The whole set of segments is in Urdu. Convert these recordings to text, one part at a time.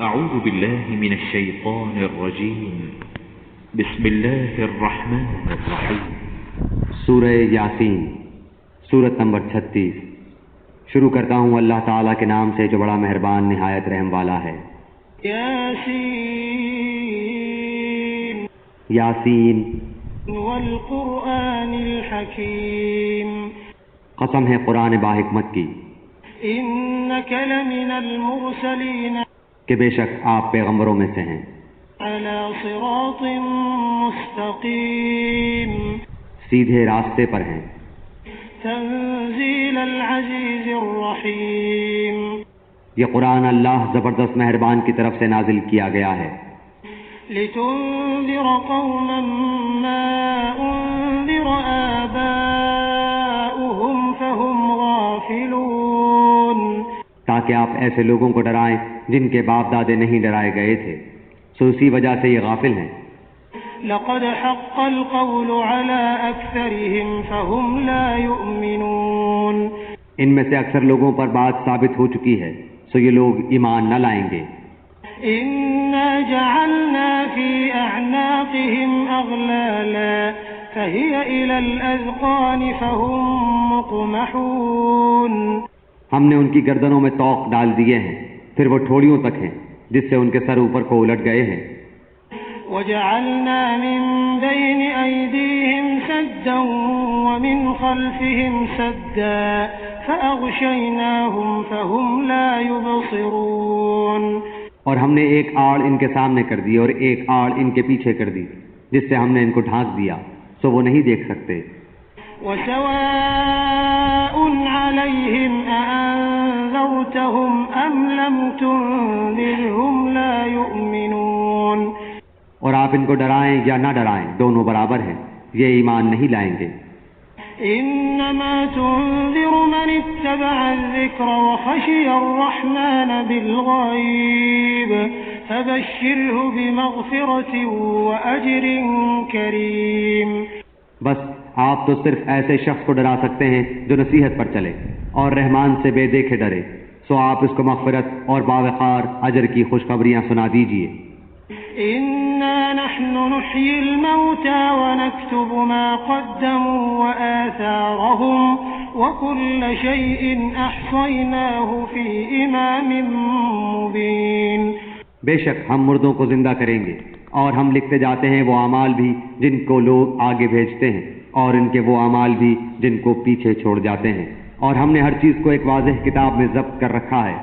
اعوذ باللہ من الشیطان الرجیم بسم اللہ الرحمن الرحیم۔ سورہ یاسین، سورت نمبر 36۔ شروع کرتا ہوں اللہ تعالیٰ کے نام سے جو بڑا مہربان نہایت رحم والا ہے۔ یاسین یاسین والقرآن الحکیم، قسم ہے قرآن باحکمت کی، انک لمن المرسلین، کہ بے شک آپ پیغمبروں میں سے ہیں، علی صراط مستقیم، سیدھے راستے پر ہیں، تنزیل العزیز الرحیم، یہ قرآن اللہ زبردست مہربان کی طرف سے نازل کیا گیا ہے، لتنذر قوما ما انذر آباؤهم فهم غافلون، تاکہ آپ ایسے لوگوں کو ڈرائیں جن کے باپ دادے نہیں ڈرائے گئے تھے، سو اسی وجہ سے یہ غافل ہیں۔ لقد حق القول على أكثرهم فهم لا يؤمنون، ان میں سے اکثر لوگوں پر بات ثابت ہو چکی ہے، سو یہ لوگ ایمان نہ لائیں گے۔ إنا جعلنا في أعناقهم أغلالا فهي إلى الأذقان فهم مقمحون، ہم نے ان کی گردنوں میں طوق ڈال دیے ہیں، پھر وہ ٹھوڑیوں تک ہیں جس سے ان کے سر اوپر کو الٹ گئے ہیں۔ وجعلنا من بين أيديهم سدا ومن خلفهم سدا فأغشيناهم فهم لا يبصرون، اور ہم نے ایک آڑ ان کے سامنے کر دی اور ایک آڑ ان کے پیچھے کر دی، جس سے ہم نے ان کو ڈھانک دیا، سو وہ نہیں دیکھ سکتے۔ وسواء عليهم أأنذرتهم أم لم تنذرهم لا يؤمنون، اور آپ ان کو ڈرائیں یا نہ ڈرائیں دونوں برابر ہیں، یہ ایمان نہیں لائیں گے۔ إنما تنذر من اتبع الذكر وخشي الرحمن بالغيب فبشره بمغفرة وأجر كريم، بس آپ تو صرف ایسے شخص کو ڈرا سکتے ہیں جو نصیحت پر چلے اور رحمان سے بے دیکھے ڈرے، سو آپ اس کو مغفرت اور باوقار اجر کی خوشخبریاں سنا دیجئے۔ إنا نحن نحيي الموتى ونكتب ما قدموا وآثارهم وكل شيء أحصيناه في إمام مبين، بے شک ہم مردوں کو زندہ کریں گے اور ہم لکھتے جاتے ہیں وہ اعمال بھی جن کو لوگ آگے بھیجتے ہیں اور ان کے وہ اعمال بھی جن کو پیچھے چھوڑ جاتے ہیں، اور ہم نے ہر چیز کو ایک واضح کتاب میں ضبط کر رکھا ہے۔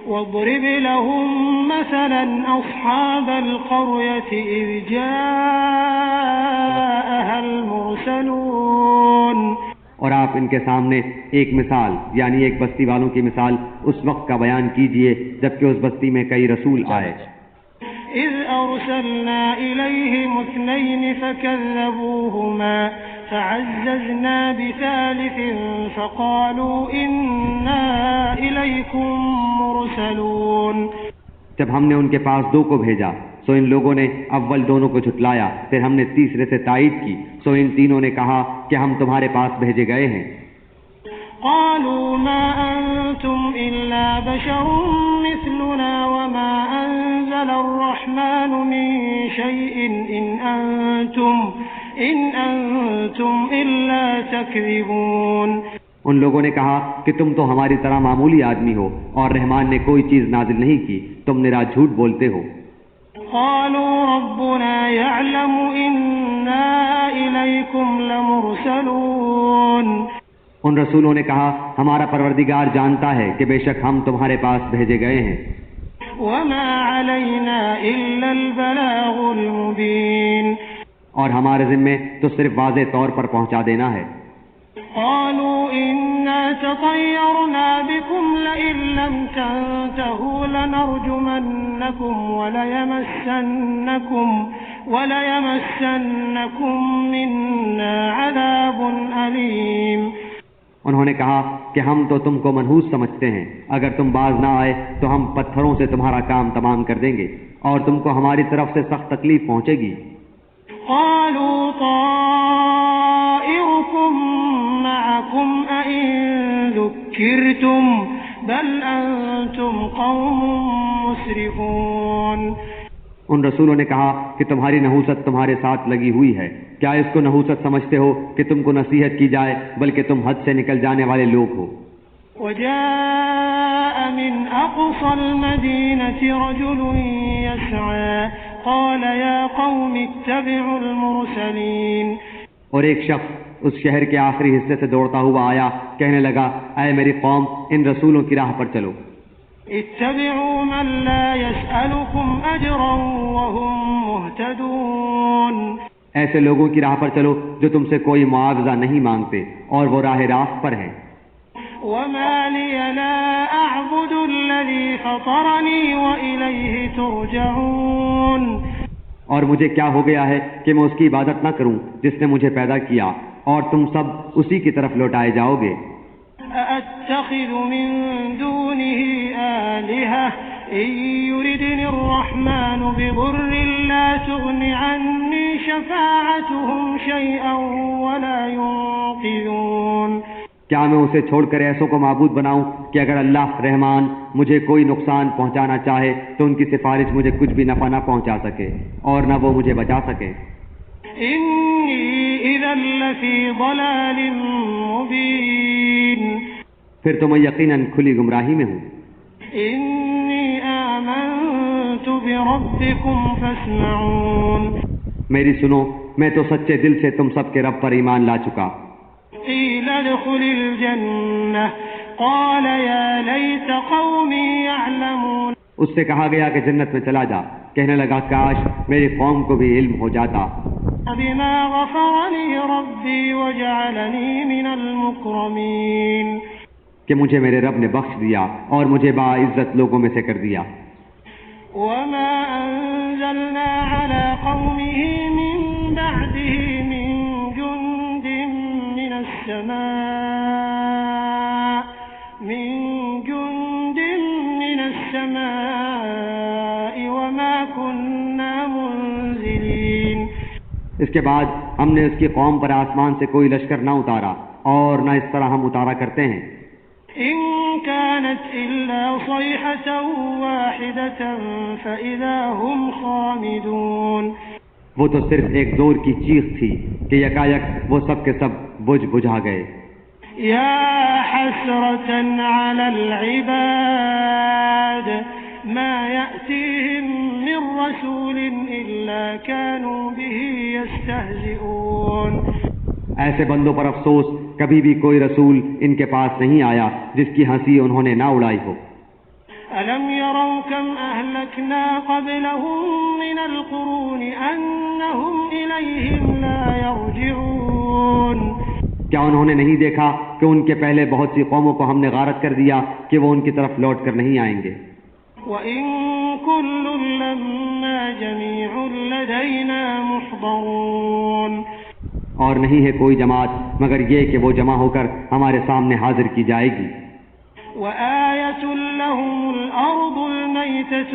واضرب لهم مثلا أصحاب القرية إذ جاءها المرسلون، اور آپ ان کے سامنے ایک مثال یعنی ایک بستی والوں کی مثال اس وقت کا بیان کیجئے جبکہ اس بستی میں کئی رسول آئے۔ إذ أرسلنا إليهم 2 فكذبوهما فعززنا بثالث فقالوا إنا إليكم مرسلون، جب ہم نے ان کے پاس 2 کو بھیجا سو ان لوگوں نے اول دونوں کو جھٹلایا، پھر ہم نے تیسرے سے تائید کی، سو ان تینوں نے کہا کہ ہم تمہارے پاس بھیجے گئے ہیں۔ قالوا ما أنتم إلا بشر مثلنا وما أنزل الرحمن من شيء إن أنتم إلا تكذبون، ان لوگوں نے کہا کہ تم تو ہماری طرح معمولی آدمی ہو اور رحمان نے کوئی چیز نازل نہیں کی، تم نرا جھوٹ بولتے ہو۔ قالوا ربنا يعلم إنا إليكم لمرسلون، ان رسولوں نے کہا ہمارا پروردگار جانتا ہے کہ بے شک ہم تمہارے پاس بھیجے گئے ہیں، وما علينا إلا البلاغ المبين، اور ہمارے ذمے تو صرف واضح طور پر پہنچا دینا ہے۔ قالوا إنا تطيرنا بكم لئن لم تنتهوا لنرجمنكم وليمسنكم منا عذاب أليم، انہوں نے کہا کہ ہم تو تم کو منحوس سمجھتے ہیں، اگر تم باز نہ آئے تو ہم پتھروں سے تمہارا کام تمام کر دیں گے اور تم کو ہماری طرف سے سخت تکلیف پہنچے گی۔ قالوا طائركم معكم أئن ذكرتم بل أنتم قوم مسرفون. ان رسولوں نے کہا کہ تمہاری نحوست تمہارے ساتھ لگی ہوئی ہے. کیا اس کو نحوست سمجھتے ہو کہ تم کو نصیحت کی جائے، بلکہ تم حد سے نکل جانے والے لوگ ہو. وجاء من أقصى المدينة رجل يسعى قال يا قوم اتبعوا المرسلين. اور ایک شخص اس شہر کے آخری حصے سے دوڑتا ہوا آیا، کہنے لگا اے میری قوم، ان رسولوں کی راہ پر چلو. اتبعوا من لا يسألكم أجرا وهم مهتدون. ایسے لوگوں کی راہ پر چلو جو تم سے کوئی معاوضہ نہیں مانگتے اور وہ راہ راست پر ہیں. وما لي لا أعبد الذي فطرني وإليه ترجعون. اور مجھے کیا ہو گیا ہے کہ میں اس کی عبادت نہ کروں جس نے مجھے پیدا کیا، اور تم سب اسی کی طرف لوٹائے جاؤ گے. أأتخذ من دونه آلهة إن يردني الرحمن بضر لا تغن عني شفاعتهم شيئا ولا ينقذون. کیا میں اسے چھوڑ کر ایسوں کو معبود بناؤں کہ اگر اللہ رحمان مجھے کوئی نقصان پہنچانا چاہے تو ان کی سفارش مجھے کچھ بھی نفع نہ پہنچا سکے اور نہ وہ مجھے بچا سکے. إني إذا لفي ضلال مبين. پھر تو میں یقیناً کھلی گمراہی میں ہوں. إني آمنت بربكم فاسمعون. میری سنو، میں تو سچے دل سے تم سب کے رب پر ایمان لا چکا. قيل ادخل الجنة قال يا ليت قومي يعلمون. اس سے کہا گیا کہ جنت میں چلا جا. کہنے لگا کاش میری قوم کو بھی علم ہو جاتا. بما غفر لي ربي وجعلني من المكرمين. کہ مجھے میرے رب نے بخش دیا اور مجھے باعزت لوگوں میں سے کر دیا. وما أنزلنا على قومه من بعده من جند من السماء وما كنا منزلين. اس کے بعد ہم نے اس کی قوم پر آسمان سے کوئی لشکر نہ اتارا اور نہ اس طرح ہم اتارا کرتے ہیں. إن كانت إلا صيحة واحدة فإذا هم خامدون. وہ تو صرف ایک زور کی چیخ تھی کہ یکایک وہ سب کے سب بجھا گئے. يا حسرة على العباد ما يأتيهم من رسول إلا كانوا به يستهزئون. ایسے بندوں پر افسوس، کبھی بھی کوئی رسول ان کے پاس نہیں آیا جس کی ہنسی انہوں نے نہ اڑائی ہو. ألم يروا كم أهلكنا قبلهم من القرون أنهم إليهم لا يرجعون. کیا انہوں نے نہیں دیکھا کہ ان کے پہلے بہت سی قوموں کو ہم نے غارت کر دیا کہ وہ ان کی طرف لوٹ کر نہیں آئیں گے. وَإِن كُلٌّ لَّمَّا جَمِيعٌ لَّدَيْنَا مُحْضَرُونَ. اور نہیں ہے کوئی جماعت مگر یہ کہ وہ جمع ہو کر ہمارے سامنے حاضر کی جائے گی. وَآيَةٌ لَّهُمُ الْأَرْضُ الْمَيْتَةُ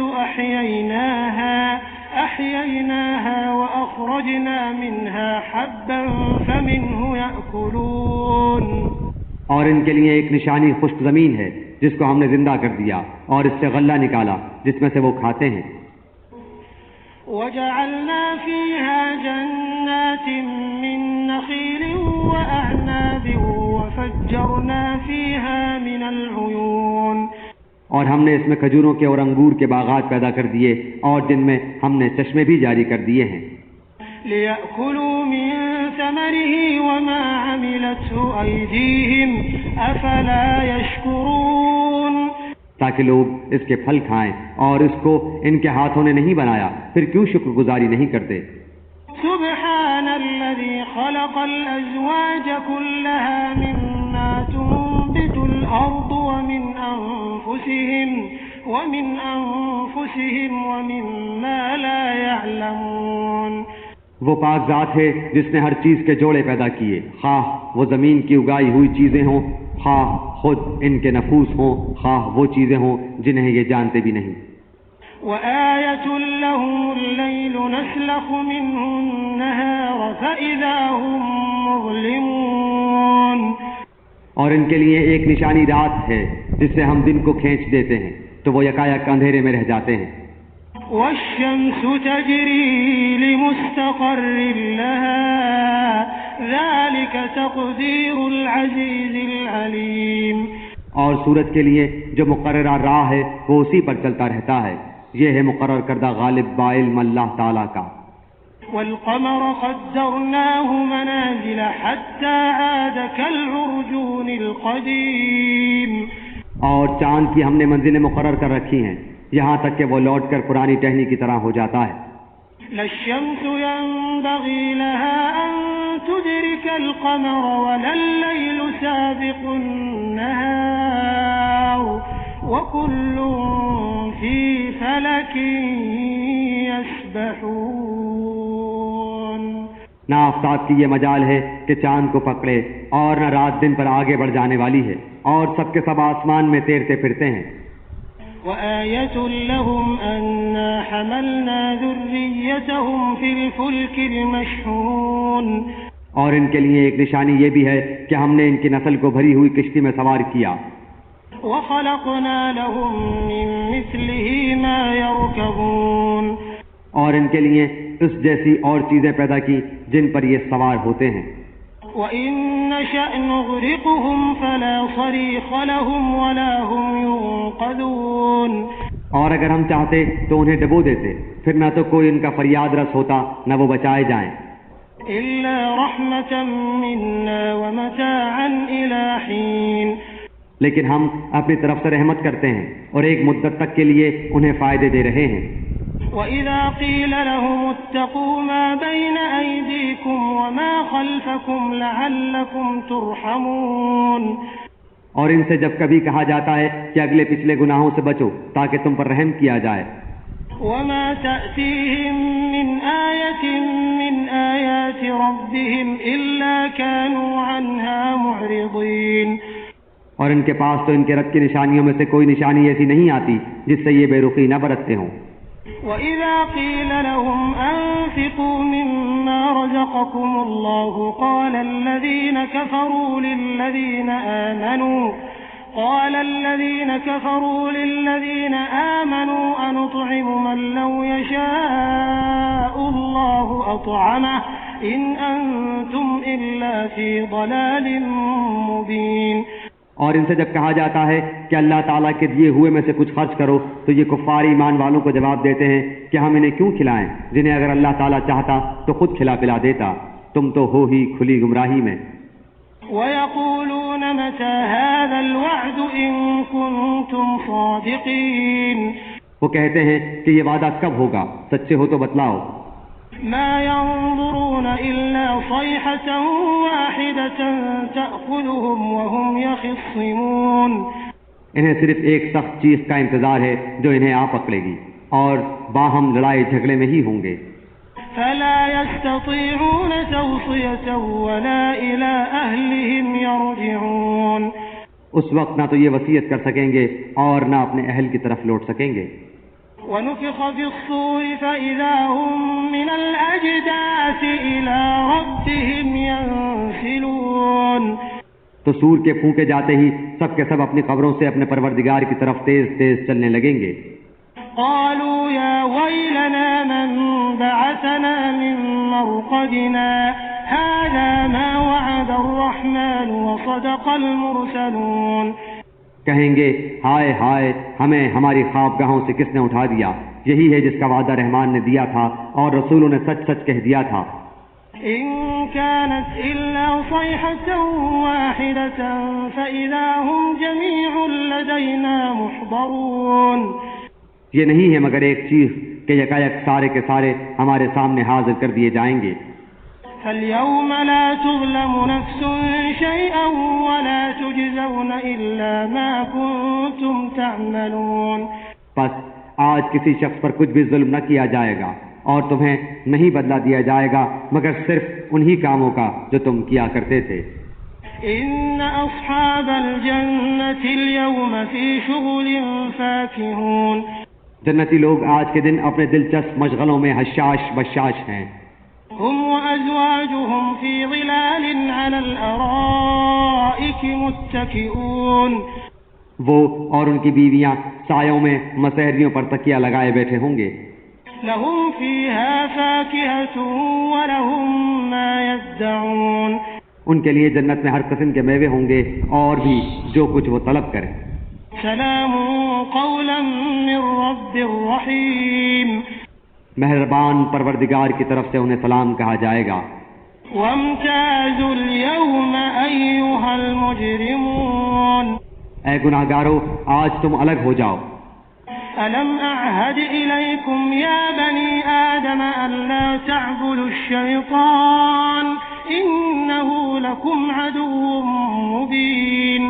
أَحْيَيْنَاهَا وَأَخْرَجْنَا مِنْهَا حَبًّا فَمِنْهُ يَأْكُلُونَ. اور ان کے لیے ایک نشانی خشک زمین ہے جس کو ہم نے زندہ کر دیا اور اس سے غلہ نکالا جس میں سے وہ کھاتے ہیں. وَجَعَلْنَا فِيهَا جَنَّاتٍ مِّن نَّخِيلٍ وَأَعْنَابٍ وَفَجَّرْنَا فِيهَا مِنَ الْعُيُونِ. اور ہم نے اس میں کھجوروں کے اور انگور کے باغات پیدا کر دیے اور جن میں ہم نے چشمے بھی جاری کر دیے ہیں. لِيَأْكُلُوا مِن ثَمَرِهِ وَمَا عَمِلَتْهُ أَيْدِيهِمْ أَفَلَا يَشْكُرُونَ. تاکہ لوگ اس کے پھل کھائیں اور اس کو ان کے ہاتھوں نے نہیں بنایا، پھر کیوں شکر گزاری نہیں کرتے. سبحان الذي خلق الأزواج كلها مما تنبت الأرض ومن أنفسهم ومما لا يعلمون. وہ پاک ذات ہے جس نے ہر چیز کے جوڑے پیدا کیے، خواہ وہ زمین کی اگائی ہوئی چیزیں ہوں، خواہ خود ان کے نفوس ہوں، خواہ وہ چیزیں ہوں جنہیں یہ جانتے بھی نہیں. وَآيَةٌ لَّهُمُ اللَّيْلُ نَسْلَخُ مِنْهُ النَّهَارَ فَإِذَا هُم مُّظْلِمُونَ. اور ان کے لیے ایک نشانی رات ہے جس سے ہم دن کو کھینچ دیتے ہیں تو وہ یکایک اندھیرے میں رہ جاتے ہیں. والشمس تجری لمستقر لها ذلك تقدیر العزیز العلیم. اور سورج کے لیے جو مقررہ راہ ہے وہ اسی پر چلتا رہتا ہے. یہ ہے مقرر کردہ غالب بعلم اللہ تعالیٰ کا. والقمر قدرناه منازل حتى عاد كالعرجون القديم. اور چاند کی ہم نے منزلیں مقرر کر رکھی ہیں یہاں تک کہ وہ لوٹ کر پرانی ٹہنی کی طرح ہو جاتا ہے. لا الشمس ينبغي لها أن تدرك القمر ولا الليل سابق النهار وكل في فلك يسبحون. نہ آفتاب کی یہ مجال ہے کہ چاند کو پکڑے اور نہ رات دن پر آگے بڑھ جانے والی ہے اور سب کے سب آسمان میں تیرتے پھرتے ہیں. وآية لهم أنا حملنا ذريتهم في الفلك المشحون. اور ان کے لیے ایک نشانی یہ بھی ہے کہ ہم نے ان کی نسل کو بھری ہوئی کشتی میں سوار کیا. وخلقنا لهم من مثله ما يركبون. اور ان کے لیے اس جیسی اور چیزیں پیدا کی جن پر یہ سوار ہوتے ہیں. وَإِن نَّشَأْ نُغْرِقْهُمْ فَلَا صَرِيخَ لَهُمْ وَلَا هُمْ يُنقَذُونَ. اور اگر ہم چاہتے تو انہیں ڈبو دیتے پھر نہ تو کوئی ان کا فریاد رس ہوتا نہ وہ بچائے جائیں. إِلَّا رَحْمَةً مِّنَّا وَمَتَاعًا إِلَىٰ حِينٍ. لیکن ہم اپنی طرف سے رحمت کرتے ہیں اور ایک مدت تک کے لیے انہیں فائدے دے رہے ہیں. وَإِذَا قِيلَ لَهُمُ اتَّقُوا مَا بَيْنَ أَيْدِيكُمْ وَمَا خَلْفَكُمْ لَعَلَّكُمْ تُرْحَمُونَ. اور ان سے جب کبھی کہا جاتا ہے کہ اگلے پچھلے گناہوں سے بچو تاکہ تم پر رحم کیا جائے. وَمَا تَأْتِيهِم مِّنْ آيَةٍ مِّنْ آيَاتِ رَبِّهِمْ إِلَّا كَانُوا عَنْهَا مُعْرِضِينَ. اور ان کے پاس تو ان کے رب کی نشانیوں میں سے کوئی نشانی ایسی نہیں آتی جس سے یہ بے رخی نہ برتتے ہوں. وَإِذَا قِيلَ لَهُمْ أَنفِقُوا مِمَّا رَزَقَكُمُ اللَّهُ قَالَ الَّذِينَ كَفَرُوا لِلَّذِينَ آمَنُوا أَنُطْعِمُ مَن لَّوْ يَشَاءُ اللَّهُ أَطْعَمَهُ إِنْ أَنتُمْ إِلَّا فِي ضَلَالٍ مُّبِينٍ. اور ان سے جب کہا جاتا ہے کہ اللہ تعالیٰ کے دیے ہوئے میں سے کچھ خرچ کرو تو یہ کفار ایمان والوں کو جواب دیتے ہیں کہ ہم انہیں کیوں کھلائیں جنہیں اگر اللہ تعالیٰ چاہتا تو خود کھلا پلا دیتا. تم تو ہو ہی کھلی گمراہی میں. وَيَقُولُونَ مَتَىٰ هَٰذَا الْوَعْدُ إِن كُنتُمْ صَادِقِينَ. وہ کہتے ہیں کہ یہ وعدہ کب ہوگا سچے ہو تو بتلاؤ. ما ينظرون إلا صيحة واحدة تأخذهم وهم يخصمون. انہیں صرف ایک سخت چیز کا انتظار ہے جو انہیں آ پکڑے گی اور باہم لڑائی جھگڑے میں ہی ہوں گے. فلا يستطيعون توصية ولا إلى أهلهم يرجعون. اس وقت نہ تو یہ وصیت کر سکیں گے اور نہ اپنے اہل کی طرف لوٹ سکیں گے. ونفخ في الصور فإذا هم من الأجداث إلى ربهم ينسلون. تو سور کے پھونکے جاتے ہی سب کے سب اپنی قبروں سے اپنے پروردگار کی طرف تیز تیز چلنے لگیں گے. قالوا يا ويلنا من بعثنا من مرقدنا هذا ما وعد الرحمن وصدق المرسلون. کہیں گے ہائے ہائے ہمیں ہماری خوابگاہوں سے کس نے اٹھا دیا. یہی ہے جس کا وعدہ رحمان نے دیا تھا اور رسولوں نے سچ سچ کہہ دیا تھا. إن كانت إلا صيحة واحدة فإذا هم جميع لدينا محضرون. یہ نہیں ہے مگر ایک چیز کہ یکایک سارے کے سارے ہمارے سامنے حاضر کر دیے جائیں گے. فاليوم لا تظلم نفس شيئا ولا تجزون إلا ما كنتم تعملون. بس آج کسی شخص پر کچھ بھی ظلم نہ کیا جائے گا اور تمہیں نہیں بدلہ دیا جائے گا مگر صرف انہی کاموں کا جو تم کیا کرتے تھے. إن أصحاب الجنة اليوم في شغل فاكهون. جنتی لوگ آج کے دن اپنے دلچسپ مشغلوں میں حشاش بشاش ہیں. هم وأزواجهم في ظلال على الأرائك الأرائك متكئون وہ اور ان کی بیویاں سایوں میں مسہریوں پر تکیہ لگائے بیٹھے ہوں گے. لهم فيها فاكهة ولهم ما يدعون ان کے لیے جنت میں ہر قسم کے میوے ہوں گے اور بھی جو کچھ وہ طلب کریں. سلام قولا من رب رحیم مہربان پروردگار کی طرف سے انہیں سلام کہا جائے گا. وامتازوا اليوم أيها المجرمون اے گناہگارو آج تم الگ ہو جاؤ. ألم أعهد إليكم يا بني آدم ألا تعبدوا الشيطان إنه لكم عدو مبين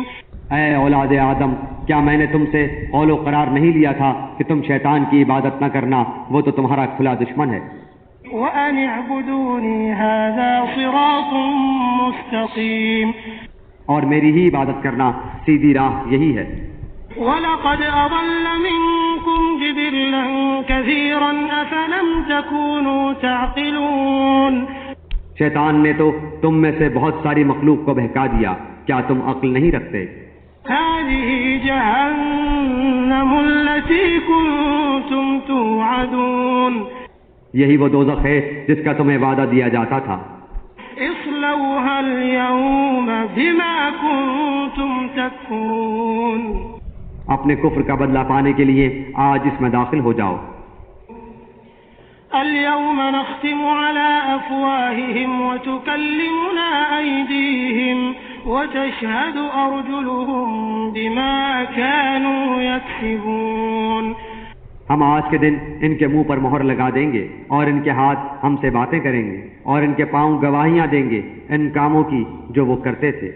اے اولاد آدم کیا میں نے تم سے قول و قرار نہیں لیا تھا کہ تم شیطان کی عبادت نہ کرنا، وہ تو تمہارا کھلا دشمن ہے. وأن اعبدوني هذا صراط مستقيم اور میری ہی عبادت کرنا سیدھی راہ یہی ہے. وَلَقَدْ أَضَلَّ مِنكُمْ جِبِلًّا كَثِيرًا أَفَلَمْ تَكُونُوا تَعْقِلُونَ شیطان نے تو تم میں سے بہت ساری مخلوق کو بہکا دیا، کیا تم عقل نہیں رکھتے؟ هَذِهِ جَهَنَّمُ الَّتِي كُنتُمْ تُوعَدُونَ یہی وہ دوزخ ہے جس کا تمہیں وعدہ دیا جاتا تھا. اصلوها اليوم بما كنتم تكفرون اپنے کفر کا بدلہ پانے کے لیے آج اس میں داخل ہو جاؤ. اليوم نختم على أفواههم وتكلمنا أيديهم وتشهد أرجلهم بما كانوا يكسبون ہم آج کے دن ان کے منہ پر مہر لگا دیں گے اور ان کے ہاتھ ہم سے باتیں کریں گے اور ان کے پاؤں گواہیاں دیں گے ان کاموں کی جو وہ کرتے تھے.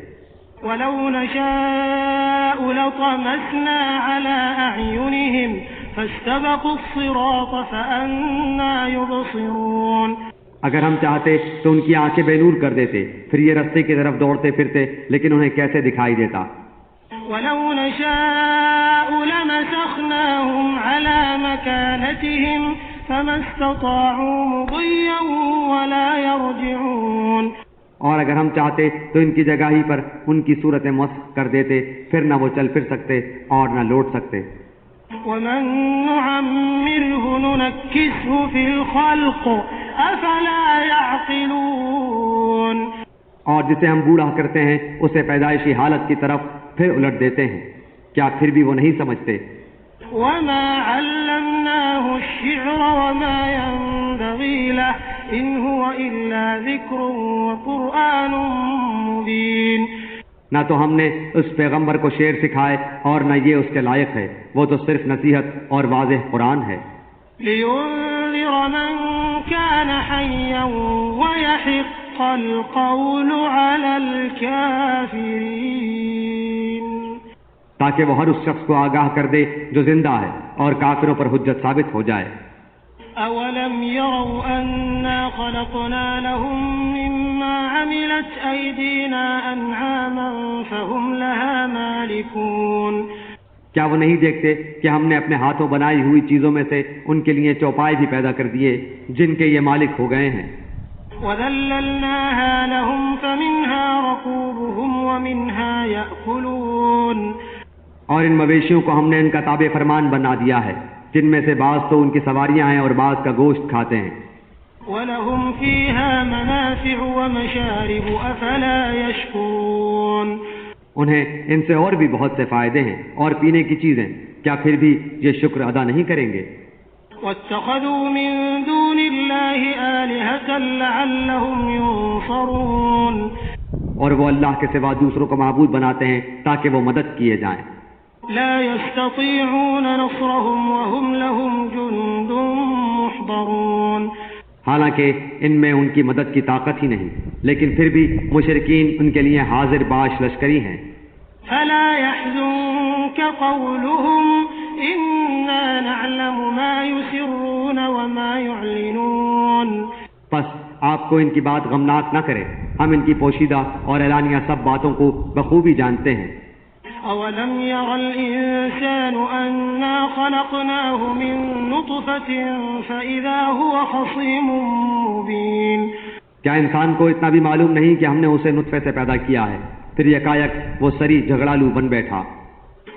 وَلَوْ نَشَاءُ لَطَمَسْنَا عَلَىٰ أَعْيُنِهِمْ فَاسْتَبَقُوا الصِّرَاطَ فَأَنَّىٰ يُبْصِرُونَ اگر ہم چاہتے تو ان کی آنکھیں بے نور کر دیتے، پھر یہ رستے کی طرف دوڑتے پھرتے، لیکن انہیں کیسے دکھائی دیتا. وَلَوْ نَشَاءُ لَمَسَخْنَاهُمْ عَلَىٰ مَكَانَتِهِمْ فَمَا اسْتَطَاعُوا مُضِيًّا وَلَا يَرْجِعُونَ اور اگر ہم چاہتے تو ان کی جگہ ہی پر ان کی صورتیں مسخ کر دیتے، پھر نہ وہ چل پھر سکتے اور نہ لوٹ سکتے. وَمَن نُّعَمِّرْهُ نُنَكِّسْهُ فِي الْخَلْقِ أَفَلَا يَعْقِلُونَ اور جسے ہم بوڑھا کرتے ہیں اسے پیدائشی حالت کی طرف پھر الٹ دیتے ہیں، کیا پھر بھی وہ نہیں سمجھتے. وَمَا عَلَّمْنَاهُ الشِّعْرَ وَمَا يَنبَغِي لَهُ إِنْ هُوَ إِلَّا ذِكْرٌ وَقُرْآنٌ مُّبِينٌ نہ تو ہم نے اس پیغمبر کو شعر سکھائے اور نہ یہ اس کے لائق ہے، وہ تو صرف نصیحت اور واضح قرآن ہے. لِيُنذِرَ مَن كَانَ حَيًّا وَيَحِقَّ الْقَوْلُ عَلَى الْكَافِرِينَ تاکہ وہ ہر اس شخص کو آگاہ کر دے جو زندہ ہے اور کافروں پر حجت ثابت ہو جائے. أَوَلَمْ يَرَوْا أَنَّا خَلَقْنَا لَهُم مِّمَّا عَمِلَتْ أَيْدِينَا أَنْعَامًا فَهُمْ لَهَا مَالِكُونَ کیا وہ نہیں دیکھتے کہ ہم نے اپنے ہاتھوں بنائی ہوئی چیزوں میں سے ان کے لیے چوپائے بھی پیدا کر دیے جن کے یہ مالک ہو گئے ہیں. وَذَلَّلْنَاهَا لَهُمْ فَمِنْهَا رَكُوبُهُمْ وَمِنْهَا يَأْكُلُونَ اور ان مویشیوں کو ہم نے ان کا تابع فرمان بنا دیا ہے، جن میں سے بعض تو ان کی سواریاں ہیں اور بعض کا گوشت کھاتے ہیں. وَلَهُمْ فِيهَا مَنَافِعُ وَمَشَارِبُ أَفَلَا يَشْكُرُونَ انہیں ان سے اور بھی بہت سے فائدے ہیں اور پینے کی چیزیں، کیا پھر بھی یہ شکر ادا نہیں کریں گے. وَاتَّخَذُوا مِن دُونِ اللَّهِ آلِهَةً لَعَلَّهُمْ يُنصَرُونَ اور وہ اللہ کے سوا دوسروں کو معبود بناتے ہیں تاکہ وہ مدد کیے جائیں. لا يستطيعون نصرهم وهم لهم جند محضرون حالانکہ ان میں ان کی مدد کی طاقت ہی نہیں، لیکن پھر بھی مشرکین ان کے لیے حاضر باش لشکری ہیں. فلا يحزنك قولهم إنا نعلم ما يسرون وما يعلنون پس آپ کو ان کی بات غمناک نہ کرے، ہم ان کی پوشیدہ اور اعلانیہ سب باتوں کو بخوبی جانتے ہیں. أولم ير الإنسان أنا خلقناه من نطفة فإذا هو خصيم مبين کیا انسان کو اتنا بھی معلوم نہیں کہ ہم نے اسے نطفے سے پیدا کیا ہے پھر یکایک وہ سری جھگڑالو بن بیٹھا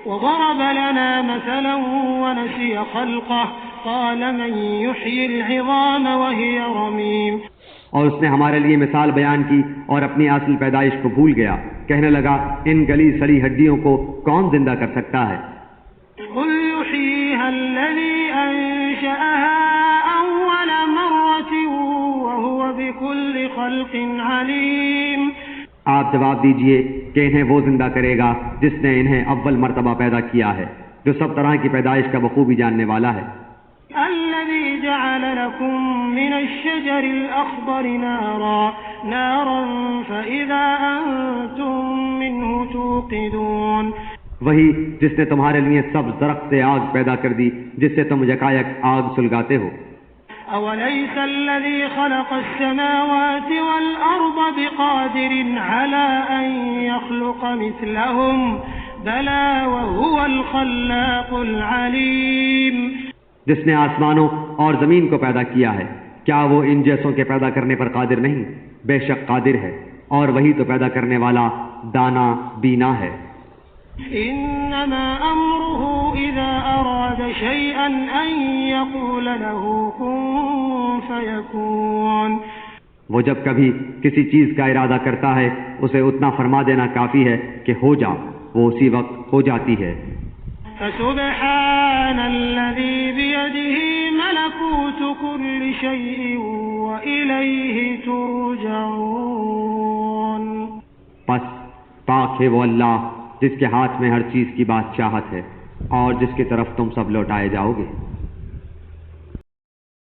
وضرب لنا مثلا ونسي خلقه قال من يحيي العظام وهي رميم اور اس نے ہمارے لیے مثال بیان کی اور اپنی اصل پیدائش کو بھول گیا. کہنے لگا ان گلی سڑی ہڈیوں کو کون زندہ کر سکتا ہے؟ قل يحييها الذي أنشأها أول مرة وهو بكل خلق عليم. آپ جواب دیجئے کہ انہیں وہ زندہ کرے گا جس نے انہیں اول مرتبہ پیدا کیا ہے، جو سب طرح کی پیدائش کا بخوبی جاننے والا ہے. الذي جعل لكم من الشجر الأخضر نارا فإذا أنتم منه توقدون. وہی جس نے تمہارے لیے سبز درخت سے آگ پیدا کر دی جس سے تم یکایک آگ سلگاتے ہو. أوليس الذي خلق السماوات والأرض بقادر على أن يخلق مثلهم بلى وهو الخلاق العليم. جس نے آسمانوں اور زمین کو پیدا کیا ہے، کیا وہ ان جیسوں کے پیدا کرنے پر قادر نہیں؟ بے شک قادر ہے، اور وہی تو پیدا کرنے والا دانا بینا ہے. انما امره اذا اراد شيئا ان يقول له كن فيكون. وہ جب کبھی کسی چیز کا ارادہ کرتا ہے اسے اتنا فرما دینا کافی ہے کہ ہو جا، وہ اسی وقت ہو جاتی ہے. فسبحان الذي بيده ملكوت كل شيء وإليه ترجعون. پس پاک ہے وہ اللہ جس کے ہاتھ میں ہر چیز کی بادشاہت ہے اور جس کی طرف تم سب لوٹائے جاؤ گے.